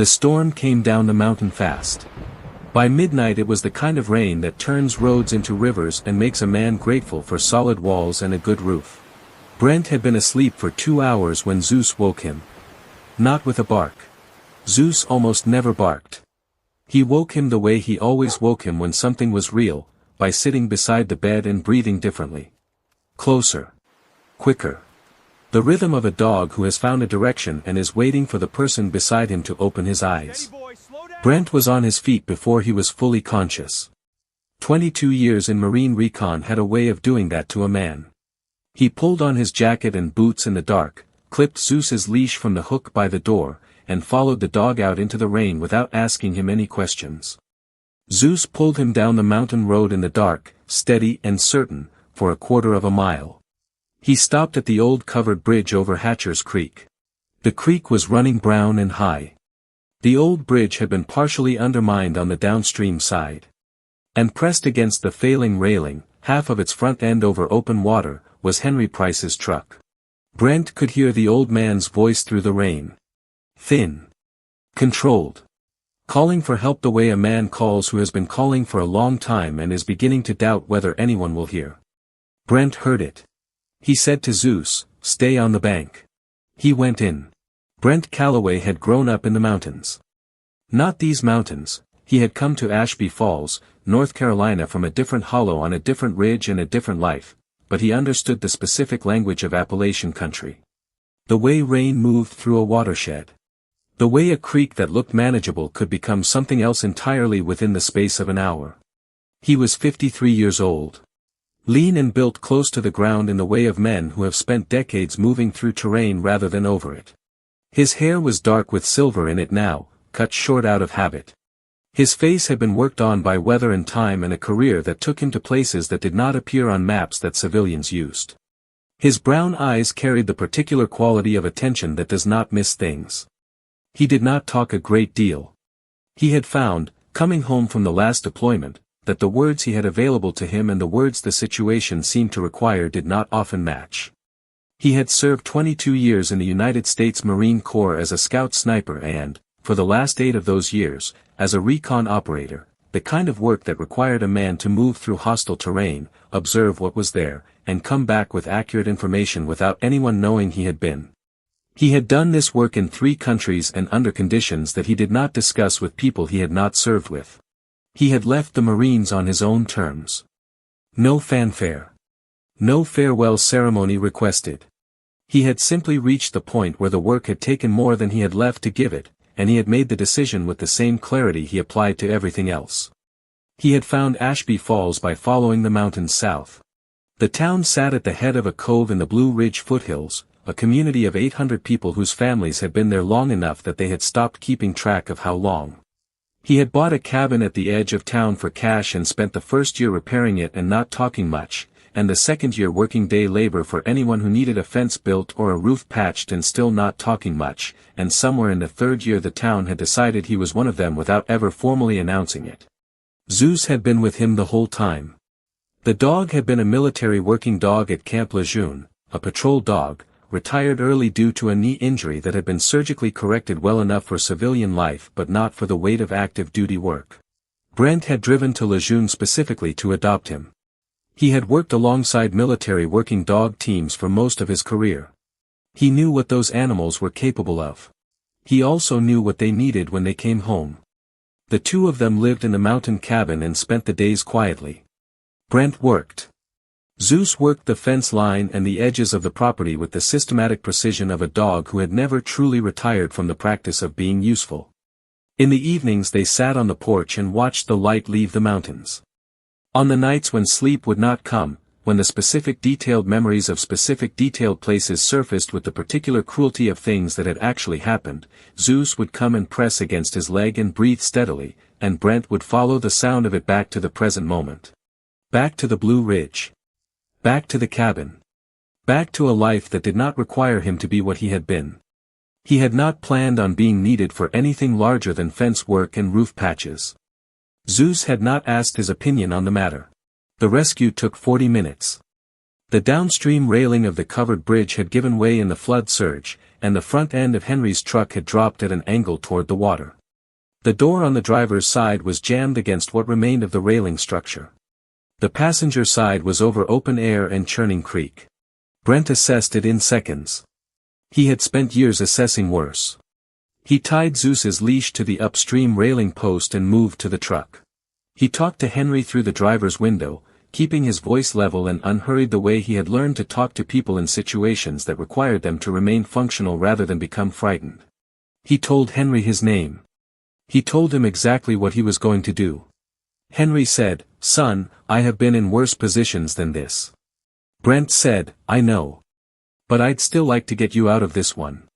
The storm came down the mountain fast. By midnight it was the kind of rain that turns roads into rivers and makes a man grateful for solid walls and a good roof. Brent had been asleep for 2 hours when Zeus woke him. Not with a bark. Zeus almost never barked. He woke him the way he always woke him when something was real, by sitting beside the bed and breathing differently. Closer. Quicker. The rhythm of a dog who has found a direction and is waiting for the person beside him to open his eyes. Brent was on his feet before he was fully conscious. 22 years in Marine Recon had a way of doing that to a man. He pulled on his jacket and boots in the dark, clipped Zeus's leash from the hook by the door, and followed the dog out into the rain without asking him any questions. Zeus pulled him down the mountain road in the dark, steady and certain, for a quarter of a mile. He stopped at the old covered bridge over Hatcher's Creek. The creek was running brown and high. The old bridge had been partially undermined on the downstream side. And pressed against the failing railing, half of its front end over open water, was Henry Price's truck. Brent could hear the old man's voice through the rain. Thin. Controlled. Calling for help the way a man calls who has been calling for a long time and is beginning to doubt whether anyone will hear. Brent heard it. He said to Zeus, "Stay on the bank." He went in. Brent Calloway had grown up in the mountains. Not these mountains, he had come to Ashby Falls, North Carolina from a different hollow on a different ridge and a different life, but he understood the specific language of Appalachian country. The way rain moved through a watershed. The way a creek that looked manageable could become something else entirely within the space of an hour. He was 53 years old. Lean and built close to the ground in the way of men who have spent decades moving through terrain rather than over it. His hair was dark with silver in it now, cut short out of habit. His face had been worked on by weather and time and a career that took him to places that did not appear on maps that civilians used. His brown eyes carried the particular quality of attention that does not miss things. He did not talk a great deal. He had found, coming home from the last deployment, that the words he had available to him and the words the situation seemed to require did not often match. He had served 22 years in the United States Marine Corps as a scout sniper and, for the last 8 of those years, as a recon operator, the kind of work that required a man to move through hostile terrain, observe what was there, and come back with accurate information without anyone knowing he had been. He had done this work in 3 countries and under conditions that he did not discuss with people he had not served with. He had left the Marines on his own terms. No fanfare. No farewell ceremony requested. He had simply reached the point where the work had taken more than he had left to give it, and he had made the decision with the same clarity he applied to everything else. He had found Ashby Falls by following the mountains south. The town sat at the head of a cove in the Blue Ridge foothills, a community of 800 people whose families had been there long enough that they had stopped keeping track of how long. He had bought a cabin at the edge of town for cash and spent the first year repairing it and not talking much, and the second year working day labor for anyone who needed a fence built or a roof patched and still not talking much, and somewhere in the third year the town had decided he was one of them without ever formally announcing it. Zeus had been with him the whole time. The dog had been a military working dog at Camp Lejeune, a patrol dog, retired early due to a knee injury that had been surgically corrected well enough for civilian life but not for the weight of active duty work. Brent had driven to Lejeune specifically to adopt him. He had worked alongside military working dog teams for most of his career. He knew what those animals were capable of. He also knew what they needed when they came home. The 2 of them lived in the mountain cabin and spent the days quietly. Brent worked. Zeus worked the fence line and the edges of the property with the systematic precision of a dog who had never truly retired from the practice of being useful. In the evenings they sat on the porch and watched the light leave the mountains. On the nights when sleep would not come, when the specific detailed memories of specific detailed places surfaced with the particular cruelty of things that had actually happened, Zeus would come and press against his leg and breathe steadily, and Brent would follow the sound of it back to the present moment. Back to the Blue Ridge. Back to the cabin. Back to a life that did not require him to be what he had been. He had not planned on being needed for anything larger than fence work and roof patches. Zeus had not asked his opinion on the matter. The rescue took 40 minutes. The downstream railing of the covered bridge had given way in the flood surge, and the front end of Henry's truck had dropped at an angle toward the water. The door on the driver's side was jammed against what remained of the railing structure. The passenger side was over open air and churning creek. Brent assessed it in seconds. He had spent years assessing worse. He tied Zeus's leash to the upstream railing post and moved to the truck. He talked to Henry through the driver's window, keeping his voice level and unhurried the way he had learned to talk to people in situations that required them to remain functional rather than become frightened. He told Henry his name. He told him exactly what he was going to do. Henry said, "Son, I have been in worse positions than this." Brent said, "I know. But I'd still like to get you out of this one."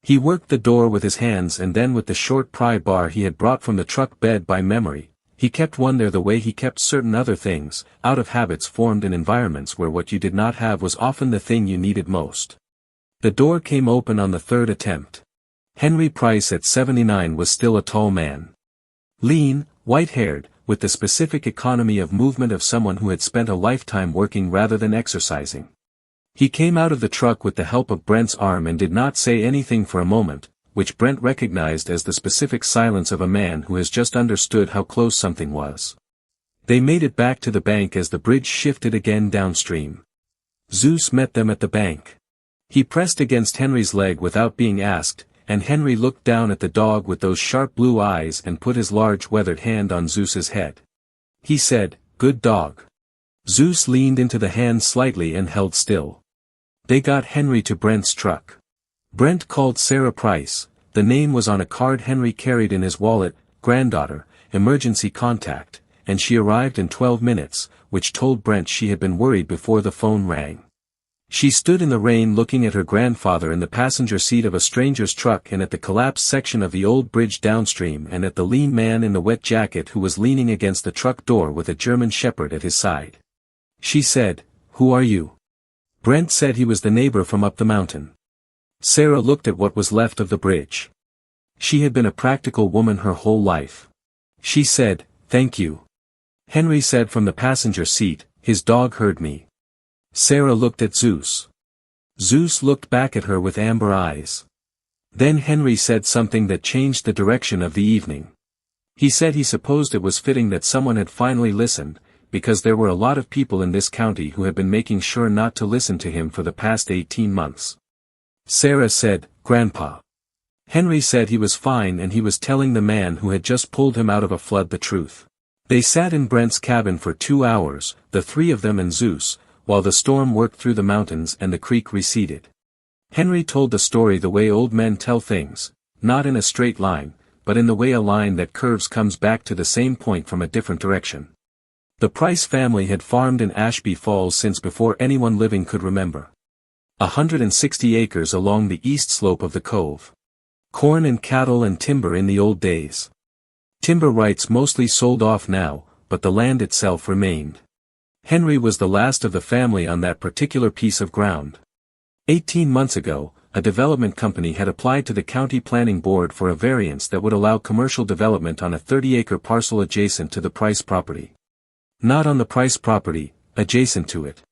He worked the door with his hands and then with the short pry bar he had brought from the truck bed by memory. He kept one there the way he kept certain other things, out of habits formed in environments where what you did not have was often the thing you needed most. The door came open on the third attempt. Henry Price at 79 was still a tall man. Lean, white-haired, with the specific economy of movement of someone who had spent a lifetime working rather than exercising. He came out of the truck with the help of Brent's arm and did not say anything for a moment, which Brent recognized as the specific silence of a man who has just understood how close something was. They made it back to the bank as the bridge shifted again downstream. Zeus met them at the bank. He pressed against Henry's leg without being asked, and Henry looked down at the dog with those sharp blue eyes and put his large weathered hand on Zeus's head. He said, "Good dog." Zeus leaned into the hand slightly and held still. They got Henry to Brent's truck. Brent called Sarah Price, the name was on a card Henry carried in his wallet, granddaughter, emergency contact, and she arrived in 12 minutes, which told Brent she had been worried before the phone rang. She stood in the rain looking at her grandfather in the passenger seat of a stranger's truck and at the collapsed section of the old bridge downstream and at the lean man in the wet jacket who was leaning against the truck door with a German shepherd at his side. She said, "Who are you?" Brent said he was the neighbor from up the mountain. Sarah looked at what was left of the bridge. She had been a practical woman her whole life. She said, "Thank you." Henry said from the passenger seat, "His dog heard me." Sarah looked at Zeus. Zeus looked back at her with amber eyes. Then Henry said something that changed the direction of the evening. He said he supposed it was fitting that someone had finally listened, because there were a lot of people in this county who had been making sure not to listen to him for the past 18 months. Sarah said, "Grandpa." Henry said he was fine and he was telling the man who had just pulled him out of a flood the truth. They sat in Brent's cabin for 2 hours, the three of them and Zeus, while the storm worked through the mountains and the creek receded. Henry told the story the way old men tell things, not in a straight line, but in the way a line that curves comes back to the same point from a different direction. The Price family had farmed in Ashby Falls since before anyone living could remember. 160 acres along the east slope of the cove. Corn and cattle and timber in the old days. Timber rights mostly sold off now, but the land itself remained. Henry was the last of the family on that particular piece of ground. 18 months ago, a development company had applied to the county planning board for a variance that would allow commercial development on a 30-acre parcel adjacent to the Price property. Not on the Price property, adjacent to it.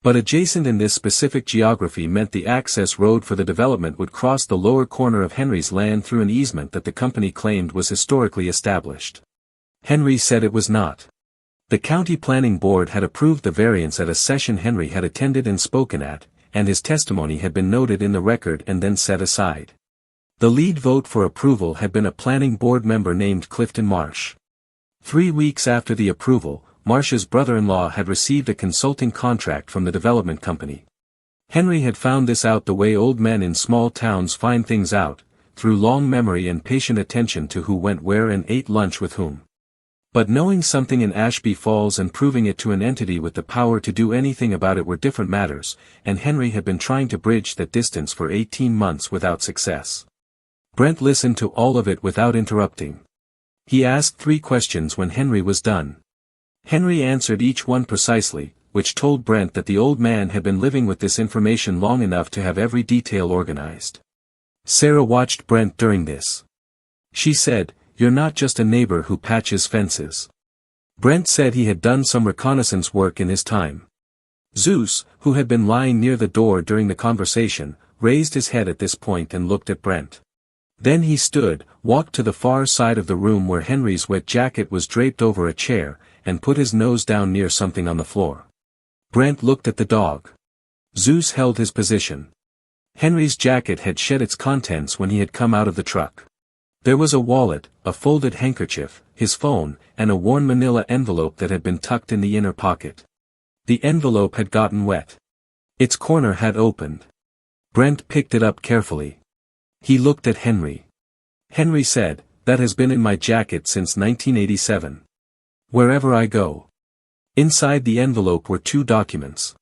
But adjacent in this specific geography meant the access road for the development would cross the lower corner of Henry's land through an easement that the company claimed was historically established. Henry said it was not. The county planning board had approved the variance at a session Henry had attended and spoken at, and his testimony had been noted in the record and then set aside. The lead vote for approval had been a planning board member named Clifton Marsh. 3 weeks after the approval, Marsh's brother-in-law had received a consulting contract from the development company. Henry had found this out the way old men in small towns find things out, through long memory and patient attention to who went where and ate lunch with whom. But knowing something in Ashby Falls and proving it to an entity with the power to do anything about it were different matters, and Henry had been trying to bridge that distance for 18 months without success. Brent listened to all of it without interrupting. He asked 3 questions when Henry was done. Henry answered each one precisely, which told Brent that the old man had been living with this information long enough to have every detail organized. Sarah watched Brent during this. She said, "You're not just a neighbor who patches fences." Brent said he had done some reconnaissance work in his time. Zeus, who had been lying near the door during the conversation, raised his head at this point and looked at Brent. Then he stood, walked to the far side of the room where Henry's wet jacket was draped over a chair, and put his nose down near something on the floor. Brent looked at the dog. Zeus held his position. Henry's jacket had shed its contents when he had come out of the truck. There was a wallet, a folded handkerchief, his phone, and a worn manila envelope that had been tucked in the inner pocket. The envelope had gotten wet. Its corner had opened. Brent picked it up carefully. He looked at Henry. Henry said, "That has been in my jacket since 1987. Wherever I go." Inside the envelope were two documents.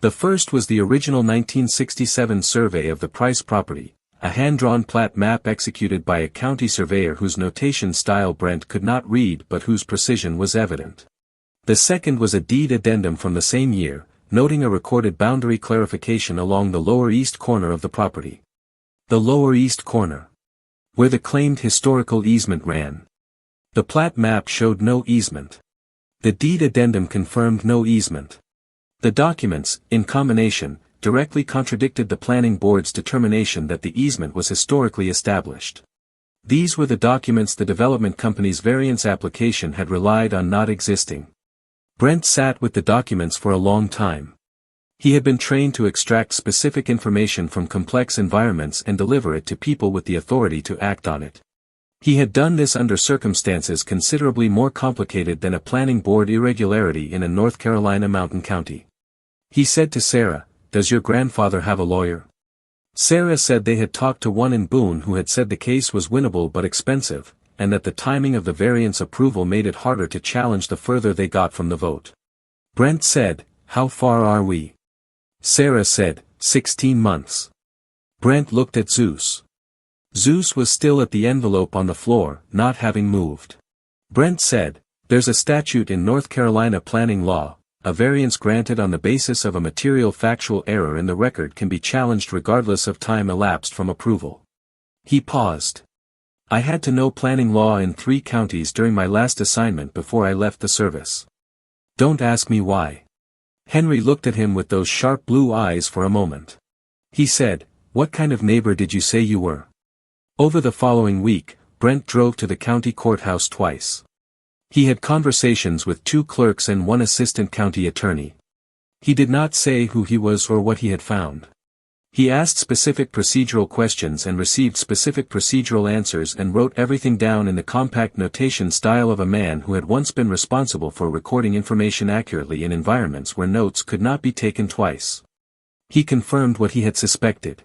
The first was the original 1967 survey of the Price property, a hand-drawn plat map executed by a county surveyor whose notation style Brent could not read but whose precision was evident. The second was a deed addendum from the same year, noting a recorded boundary clarification along the lower east corner of the property. The lower east corner, where the claimed historical easement ran. The plat map showed no easement. The deed addendum confirmed no easement. The documents, in combination, directly contradicted the planning board's determination that the easement was historically established. These were the documents the development company's variance application had relied on not existing. Brent sat with the documents for a long time. He had been trained to extract specific information from complex environments and deliver it to people with the authority to act on it. He had done this under circumstances considerably more complicated than a planning board irregularity in a North Carolina mountain county. He said to Sarah, "Does your grandfather have a lawyer?" Sarah said they had talked to one in Boone who had said the case was winnable but expensive, and that the timing of the variance approval made it harder to challenge the further they got from the vote. Brent said, "How far are we?" Sarah said, 16 months. Brent looked at Zeus. Zeus was still at the envelope on the floor, not having moved. Brent said, "There's a statute in North Carolina planning law, a variance granted on the basis of a material factual error in the record can be challenged regardless of time elapsed from approval." He paused. "I had to know planning law in 3 counties during my last assignment before I left the service. Don't ask me why." Henry looked at him with those sharp blue eyes for a moment. He said, "What kind of neighbor did you say you were?" Over the following week, Brent drove to the county courthouse twice. He had conversations with 2 clerks and 1 assistant county attorney. He did not say who he was or what he had found. He asked specific procedural questions and received specific procedural answers and wrote everything down in the compact notation style of a man who had once been responsible for recording information accurately in environments where notes could not be taken twice. He confirmed what he had suspected.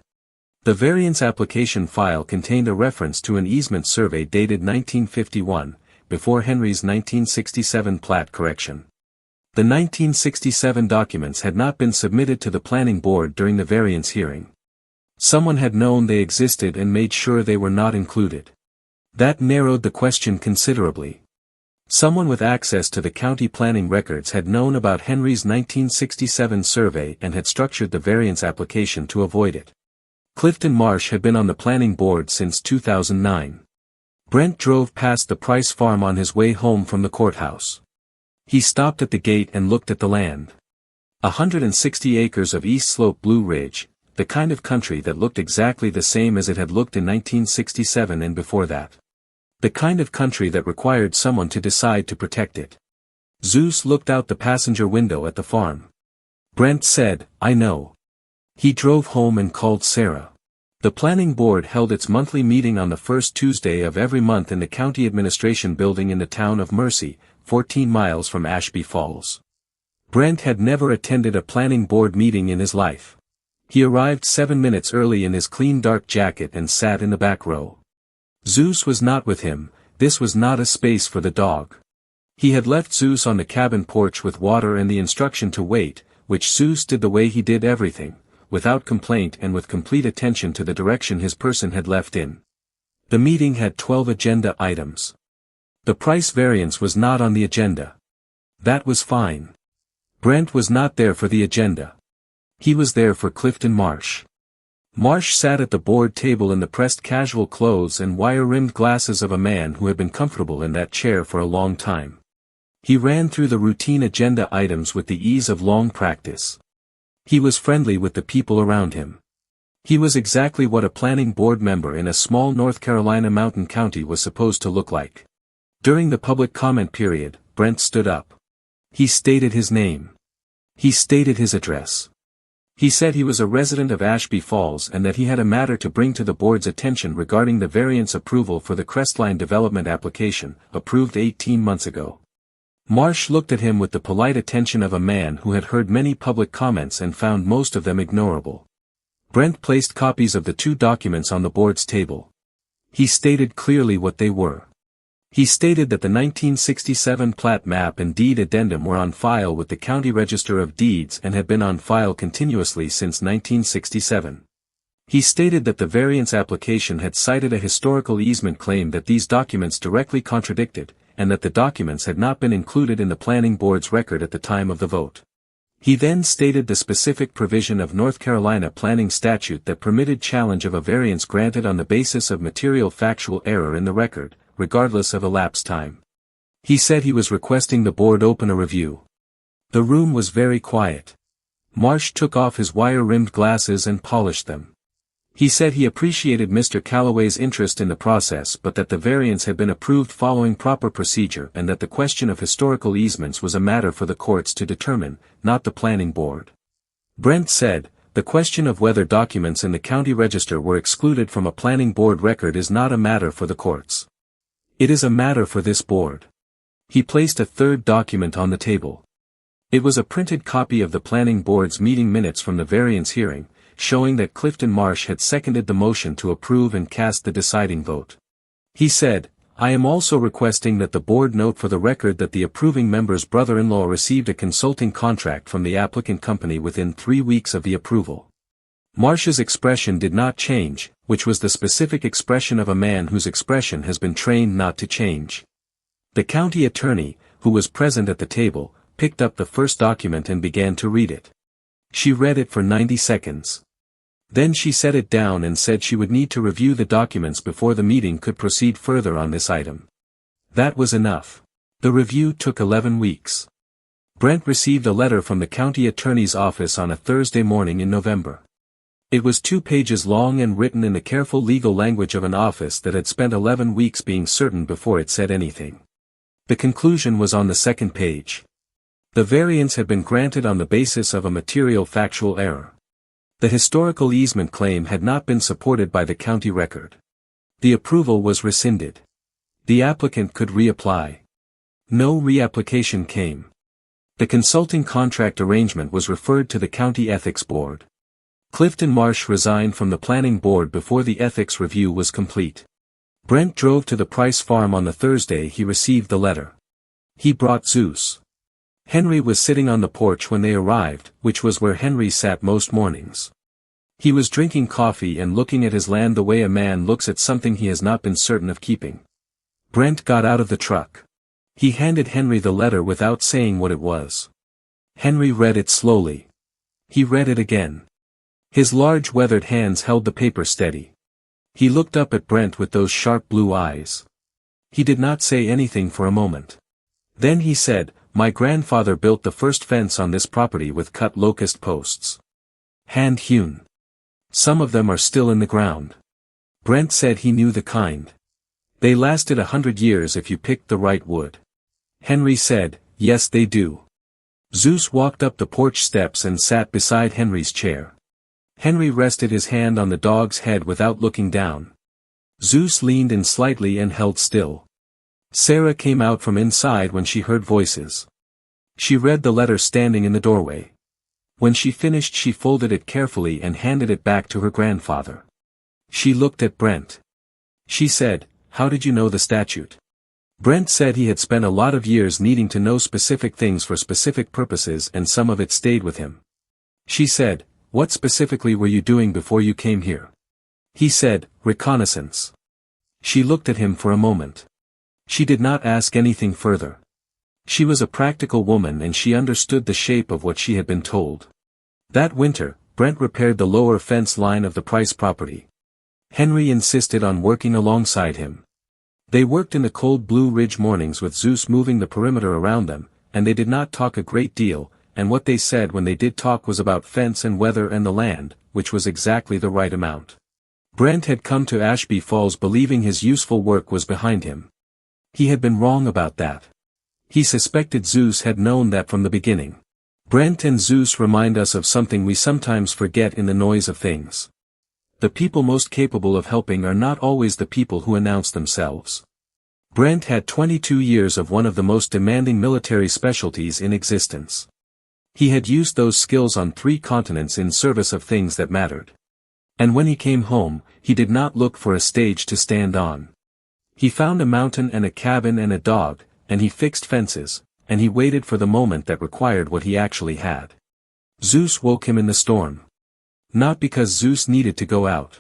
The variance application file contained a reference to an easement survey dated 1951, before Henry's 1967 plat correction. The 1967 documents had not been submitted to the planning board during the variance hearing. Someone had known they existed and made sure they were not included. That narrowed the question considerably. Someone with access to the county planning records had known about Henry's 1967 survey and had structured the variance application to avoid it. Clifton Marsh had been on the planning board since 2009. Brent drove past the Price farm on his way home from the courthouse. He stopped at the gate and looked at the land. 160 acres of East Slope Blue Ridge, the kind of country that looked exactly the same as it had looked in 1967 and before that. The kind of country that required someone to decide to protect it. Zeus looked out the passenger window at the farm. Brent said, "I know." He drove home and called Sarah. The planning board held its monthly meeting on the first Tuesday of every month in the county administration building in the town of Mercy, 14 miles from Ashby Falls. Brent had never attended a planning board meeting in his life. He arrived 7 minutes early in his clean dark jacket and sat in the back row. Zeus was not with him. This was not a space for the dog. He had left Zeus on the cabin porch with water and the instruction to wait, which Zeus did the way he did everything, without complaint and with complete attention to the direction his person had left in. The meeting had 12 agenda items. The price variance was not on the agenda. That was fine. Brent was not there for the agenda. He was there for Clifton Marsh. Marsh sat at the board table in the pressed casual clothes and wire-rimmed glasses of a man who had been comfortable in that chair for a long time. He ran through the routine agenda items with the ease of long practice. He was friendly with the people around him. He was exactly what a planning board member in a small North Carolina mountain county was supposed to look like. During the public comment period, Brent stood up. He stated his name. He stated his address. He said he was a resident of Ashby Falls and that he had a matter to bring to the board's attention regarding the variance approval for the Crestline development application, approved 18 months ago. Marsh looked at him with the polite attention of a man who had heard many public comments and found most of them ignorable. Brent placed copies of the two documents on the board's table. He stated clearly what they were. He stated that the 1967 plat map and deed addendum were on file with the County Register of Deeds and had been on file continuously since 1967. He stated that the variance application had cited a historical easement claim that these documents directly contradicted, and that the documents had not been included in the planning board's record at the time of the vote. He then stated the specific provision of North Carolina planning statute that permitted challenge of a variance granted on the basis of material factual error in the record, regardless of elapsed time. He said he was requesting the board open a review. The room was very quiet. Marsh took off his wire-rimmed glasses and polished them. He said he appreciated Mr. Calloway's interest in the process but that the variance had been approved following proper procedure and that the question of historical easements was a matter for the courts to determine, not the planning board. Brent said, "The question of whether documents in the county register were excluded from a planning board record is not a matter for the courts. It is a matter for this board." He placed a third document on the table. It was a printed copy of the planning board's meeting minutes from the variance hearing, showing that Clifton Marsh had seconded the motion to approve and cast the deciding vote. He said, "I am also requesting that the board note for the record that the approving member's brother-in-law received a consulting contract from the applicant company within 3 weeks of the approval." Marsh's expression did not change, which was the specific expression of a man whose expression has been trained not to change. The county attorney, who was present at the table, picked up the first document and began to read it. She read it for 90 seconds. Then she set it down and said she would need to review the documents before the meeting could proceed further on this item. That was enough. The review took 11 weeks. Brent received a letter from the county attorney's office on a Thursday morning in November. It was 2 pages long and written in the careful legal language of an office that had spent 11 weeks being certain before it said anything. The conclusion was on the second page. The variance had been granted on the basis of a material factual error. The historical easement claim had not been supported by the county record. The approval was rescinded. The applicant could reapply. No reapplication came. The consulting contract arrangement was referred to the county ethics board. Clifton Marsh resigned from the planning board before the ethics review was complete. Brent drove to the Price farm on the Thursday he received the letter. He brought Zeus. Henry was sitting on the porch when they arrived, which was where Henry sat most mornings. He was drinking coffee and looking at his land the way a man looks at something he has not been certain of keeping. Brent got out of the truck. He handed Henry the letter without saying what it was. Henry read it slowly. He read it again. His large weathered hands held the paper steady. He looked up at Brent with those sharp blue eyes. He did not say anything for a moment. Then he said, "My grandfather built the first fence on this property with cut locust posts. Hand-hewn. Some of them are still in the ground." Brent said he knew the kind. "They lasted 100 years if you picked the right wood." Henry said, "Yes they do." Zeus walked up the porch steps and sat beside Henry's chair. Henry rested his hand on the dog's head without looking down. Zeus leaned in slightly and held still. Sarah came out from inside when she heard voices. She read the letter standing in the doorway. When she finished she folded it carefully and handed it back to her grandfather. She looked at Brent. She said, "How did you know the statute?" Brent said he had spent a lot of years needing to know specific things for specific purposes and some of it stayed with him. She said, "What specifically were you doing before you came here?" He said, "Reconnaissance." She looked at him for a moment. She did not ask anything further. She was a practical woman and she understood the shape of what she had been told. That winter, Brent repaired the lower fence line of the Price property. Henry insisted on working alongside him. They worked in the cold Blue Ridge mornings with Zeus moving the perimeter around them, and they did not talk a great deal, and what they said when they did talk was about fence and weather and the land, which was exactly the right amount. Brent had come to Ashby Falls believing his useful work was behind him. He had been wrong about that. He suspected Zeus had known that from the beginning. Brent and Zeus remind us of something we sometimes forget in the noise of things. The people most capable of helping are not always the people who announce themselves. Brent had 22 years of one of the most demanding military specialties in existence. He had used those skills on 3 continents in service of things that mattered. And when he came home, he did not look for a stage to stand on. He found a mountain and a cabin and a dog, and he fixed fences, and he waited for the moment that required what he actually had. Zeus woke him in the storm. Not because Zeus needed to go out.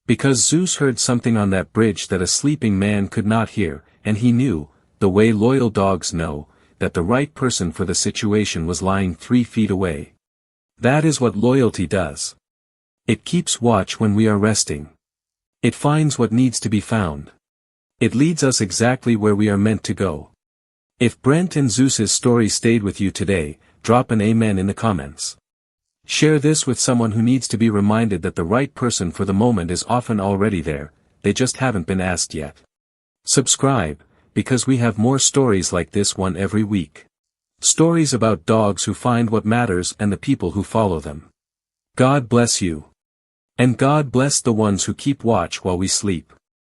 Because Zeus heard something on that bridge that a sleeping man could not hear, and he knew, the way loyal dogs know, that the right person for the situation was lying 3 feet away. That is what loyalty does. It keeps watch when we are resting. It finds what needs to be found. It leads us exactly where we are meant to go. If Brent and Zeus's story stayed with you today, drop an amen in the comments. Share this with someone who needs to be reminded that the right person for the moment is often already there, they just haven't been asked yet. Subscribe, because we have more stories like this one every week. Stories about dogs who find what matters and the people who follow them. God bless you. And God bless the ones who keep watch while we sleep.